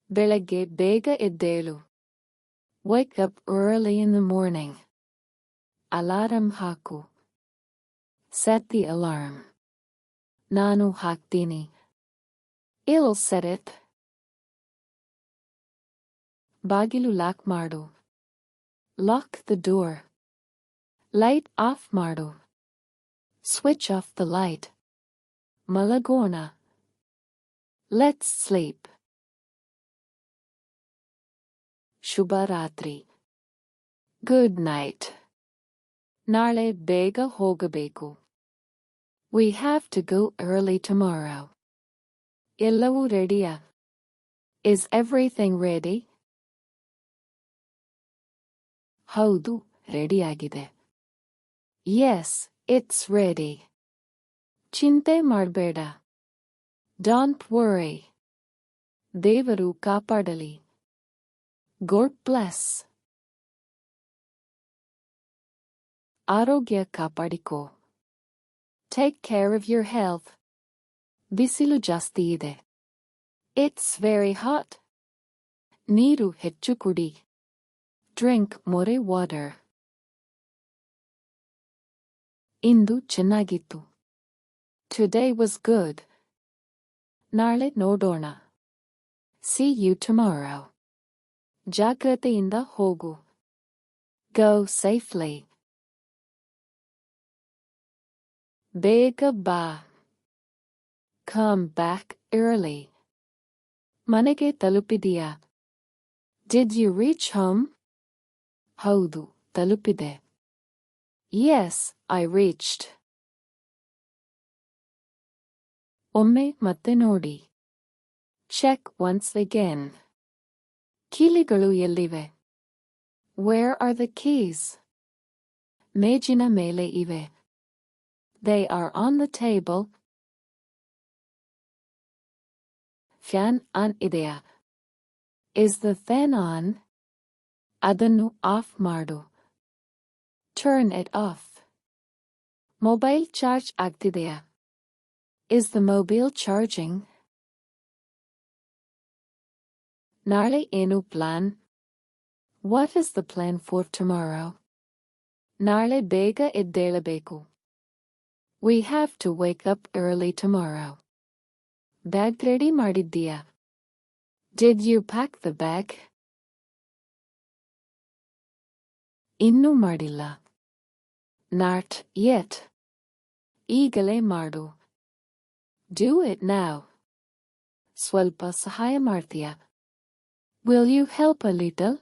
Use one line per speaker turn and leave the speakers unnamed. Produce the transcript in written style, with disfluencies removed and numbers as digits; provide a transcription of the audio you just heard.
ಬೆಳಗ್ಗೆ ಬೇಗ ಎದ್ದೇಳು. Wake up early in the morning. Alarm ಹಾಕು. Set the alarm. ನಾನು ಹಾಕ್ತೀನಿ. I'll set it. ಬಾಗಿಲು ಲಾಕ್ ಮಾಡು. Lock the door. Light off ಮಾಡು. Switch off the light. ಮಲಗೋಣ. Let's sleep. ಶುಭರಾತ್ರಿ. Good night. ನಾಳೆ ಬೇಗ ಹೋಗಬೇಕು. We have to go early tomorrow. ಎಲ್ಲವೂ ರೆಡಿಯಾ? Is everything ready? ಹೌದು, ರೆಡಿಯಾಗಿದೆ. Yes, it's ready. ಚಿಂತೆ ಮಾಡಬೇಡ. Don't worry. ದೇವರು ಕಾಪಾಡಲಿ. God bless. ಆರೋಗ್ಯ ಕಾಪಾಡಿಕೋ. Take care of your health. ಬಿಸಿಲು ಜಾಸ್ತಿ ಇದೆ. It's very hot. ನೀರು ಹೆಚ್ಚು ಕುಡಿ. Drink more water. ಇಂದು ಚೆನ್ನಾಗಿತ್ತು. Today was good. ನಾಳೆ ನೋಡೋಣ. See you tomorrow. ಜಾಗ್ರತೆಯಿಂದ ಹೋಗು. Go safely. ಬೇಗ ಬಾ. Come back early. ಮನೆಗೆ ತಲುಪಿದೀಯಾ? Did you reach home? ಹೌದು, ತಲುಪಿದೆ. Yes, I reached. ಒಮ್ಮೆ ಮತ್ತೆ ನೋಡಿ. Check once again. ಕೀಲಿಗಳು ಎಲ್ಲಿವೆ? Where are the keys? ಮೇಜಿನ ಮೇಲೆ ಇವೆ. They are on the table. Fan on ಇದೆಯಾ? Is the fan on? ಅದನ್ನು ಆಫ್ ಮಾಡು. Turn it off. Mobile charge ಆಗ್ತಿದೆಯಾ? Is the mobile charging? ನಾಳೆ ಏನು plan? What is the plan for tomorrow? ನಾಳೆ ಬೇಗ ಎದ್ದೇಳಬೇಕು. We have to wake up early tomorrow. Bag ready ಮಾಡಿದ್ದೀಯಾ? Did you pack the bag? ಇನ್ನೂ ಮಾಡಿಲ್ಲ. Not yet. ಈಗಲೇ ಮಾಡು. Do it now. ಸ್ವಲ್ಪ ಸಹಾಯ ಮಾಡ್ತೀಯಾ? Will you help a little?